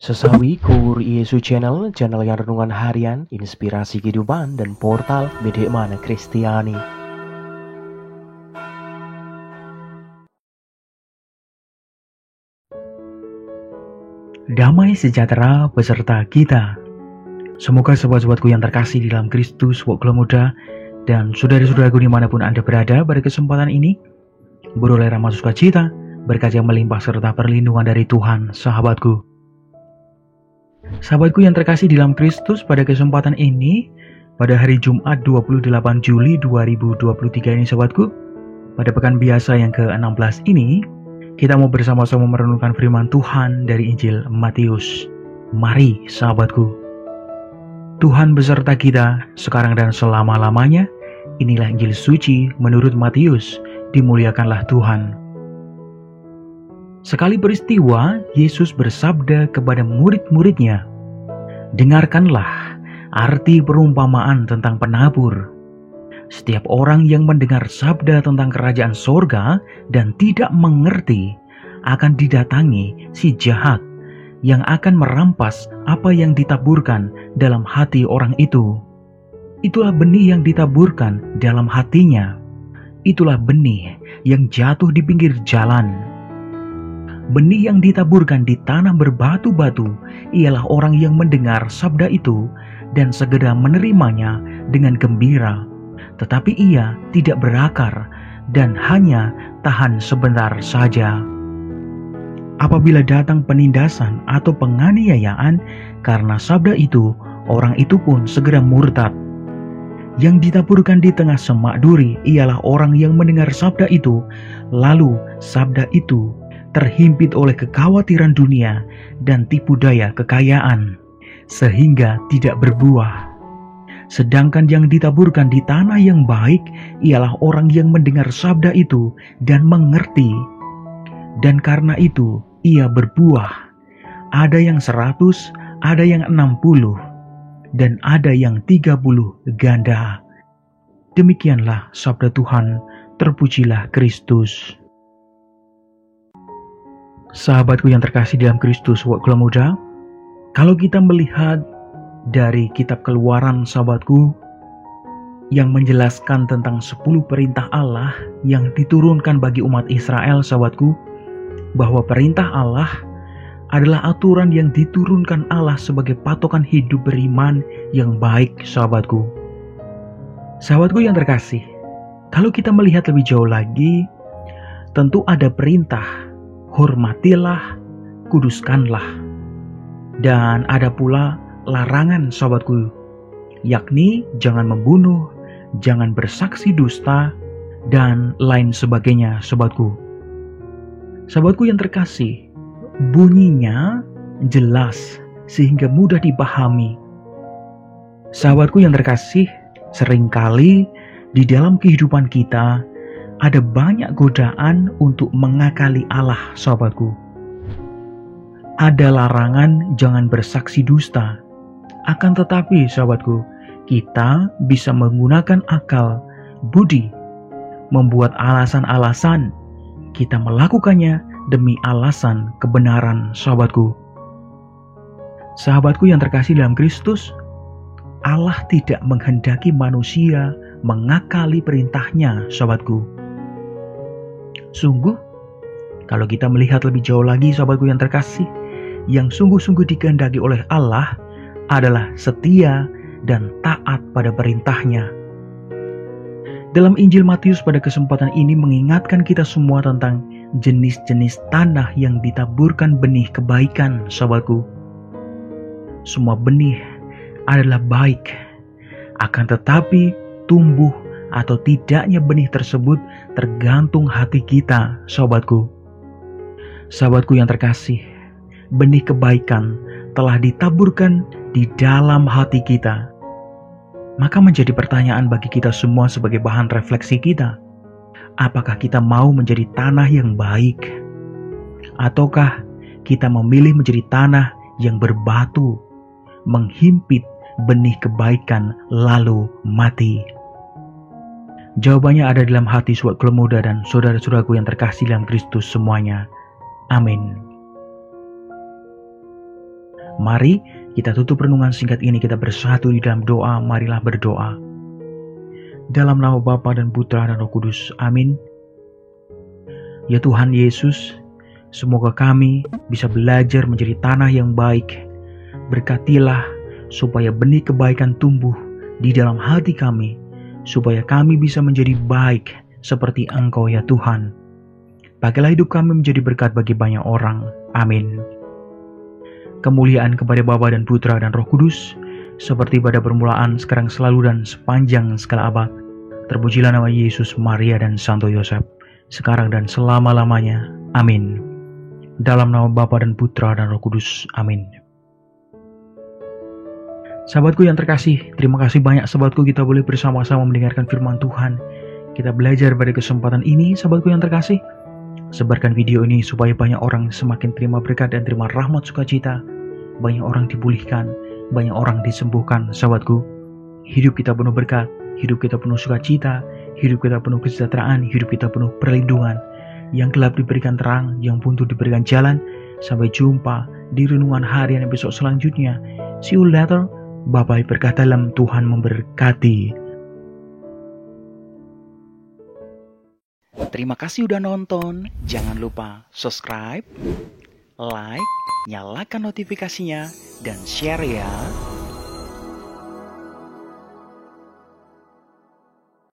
Sesawi Kur Yesu Channel yang renungan harian, inspirasi kehidupan, dan portal Bedekmana Kristiani. Damai sejahtera beserta kita. Semoga sobat-sobatku yang terkasih di dalam Kristus, Wakil Muda, dan saudara-saudaraku dimanapun Anda berada pada kesempatan ini, beroleh rahmat sukacita, berkat yang melimpah serta perlindungan dari Tuhan, sahabatku. Sahabatku yang terkasih di dalam Kristus, pada kesempatan ini, pada hari Jumat 28 Juli 2023 ini sahabatku, pada pekan biasa yang ke-16 ini, kita mau bersama-sama merenungkan firman Tuhan dari Injil Matius. Mari sahabatku, Tuhan beserta kita sekarang dan selama-lamanya. Inilah Injil suci menurut Matius, dimuliakanlah Tuhan. Sekali peristiwa, Yesus bersabda kepada murid-muridnya, "Dengarkanlah arti perumpamaan tentang penabur. Setiap orang yang mendengar sabda tentang kerajaan sorga dan tidak mengerti, akan didatangi si jahat yang akan merampas apa yang ditaburkan dalam hati orang itu. Itulah benih yang ditaburkan dalam hatinya. Itulah benih yang jatuh di pinggir jalan. Benih yang ditaburkan di tanah berbatu-batu ialah orang yang mendengar sabda itu dan segera menerimanya dengan gembira, tetapi ia tidak berakar dan hanya tahan sebentar saja. Apabila datang penindasan atau penganiayaan karena sabda itu, orang itu pun segera murtad. Yang ditaburkan di tengah semak duri ialah orang yang mendengar sabda itu, lalu sabda itu terhimpit oleh kekhawatiran dunia dan tipu daya kekayaan, sehingga tidak berbuah. Sedangkan yang ditaburkan di tanah yang baik ialah orang yang mendengar sabda itu dan mengerti, dan karena itu ia berbuah. Ada yang 100, ada yang 60, dan ada yang 30 ganda." Demikianlah sabda Tuhan. Terpujilah Kristus. Sahabatku yang terkasih dalam Kristus, Wakil Muda, kalau kita melihat dari kitab Keluaran sahabatku, yang menjelaskan tentang 10 perintah Allah yang diturunkan bagi umat Israel sahabatku, bahwa perintah Allah adalah aturan yang diturunkan Allah sebagai patokan hidup beriman yang baik sahabatku. Sahabatku yang terkasih, kalau kita melihat lebih jauh lagi, tentu ada perintah, hormatilah, kuduskanlah. Dan ada pula larangan sahabatku, yakni jangan membunuh, jangan bersaksi dusta, dan lain sebagainya sahabatku. Sahabatku yang terkasih, bunyinya jelas sehingga mudah dipahami. Sahabatku yang terkasih, seringkali di dalam kehidupan kita ada banyak godaan untuk mengakali Allah sahabatku. Ada larangan jangan bersaksi dusta. Akan tetapi sahabatku, kita bisa menggunakan akal budi, membuat alasan-alasan, kita melakukannya demi alasan kebenaran sahabatku. Sahabatku yang terkasih dalam Kristus, Allah tidak menghendaki manusia mengakali perintahnya sahabatku. Sungguh, kalau kita melihat lebih jauh lagi sahabatku yang terkasih, yang sungguh-sungguh dikehendaki oleh Allah adalah setia dan taat pada perintahnya. Dalam Injil Matius pada kesempatan ini mengingatkan kita semua tentang jenis-jenis tanah yang ditaburkan benih kebaikan sahabatku. Semua benih adalah baik, akan tetapi tumbuh atau tidaknya benih tersebut tergantung hati kita sahabatku. Sahabatku yang terkasih, benih kebaikan telah ditaburkan di dalam hati kita. Maka menjadi pertanyaan bagi kita semua sebagai bahan refleksi kita, apakah kita mau menjadi tanah yang baik, ataukah kita memilih menjadi tanah yang berbatu, menghimpit benih kebaikan lalu mati? Jawabannya ada dalam hati Wakil Muda dan saudara-saudaraku yang terkasih dalam Kristus semuanya. Amin. Mari kita tutup renungan singkat ini, kita bersatu di dalam doa. Marilah berdoa. Dalam nama Bapa dan Putra dan Roh Kudus. Amin. Ya Tuhan Yesus, semoga kami bisa belajar menjadi tanah yang baik. Berkatilah supaya benih kebaikan tumbuh di dalam hati kami, supaya kami bisa menjadi baik seperti Engkau ya Tuhan. Pakailah hidup kami menjadi berkat bagi banyak orang. Amin. Kemuliaan kepada Bapa dan Putra dan Roh Kudus, seperti pada permulaan, sekarang, selalu, dan sepanjang segala abad. Terpujilah nama Yesus, Maria, dan Santo Yosef, sekarang dan selama-lamanya. Amin. Dalam nama Bapa dan Putra dan Roh Kudus. Amin. Sahabatku yang terkasih, terima kasih banyak sahabatku, kita boleh bersama-sama mendengarkan firman Tuhan. Kita belajar pada kesempatan ini, sahabatku yang terkasih. Sebarkan video ini supaya banyak orang semakin terima berkat dan terima rahmat sukacita. Banyak orang dipulihkan, banyak orang disembuhkan, sahabatku. Hidup kita penuh berkat, hidup kita penuh sukacita, hidup kita penuh kesejahteraan, hidup kita penuh perlindungan. Yang gelap diberikan terang, yang buntu diberikan jalan. Sampai jumpa di renungan harian episode selanjutnya. See you later. Bye-bye, berkat dalam Tuhan memberkati. Terima kasih udah nonton. Jangan lupa subscribe, like, nyalakan notifikasinya, dan share ya.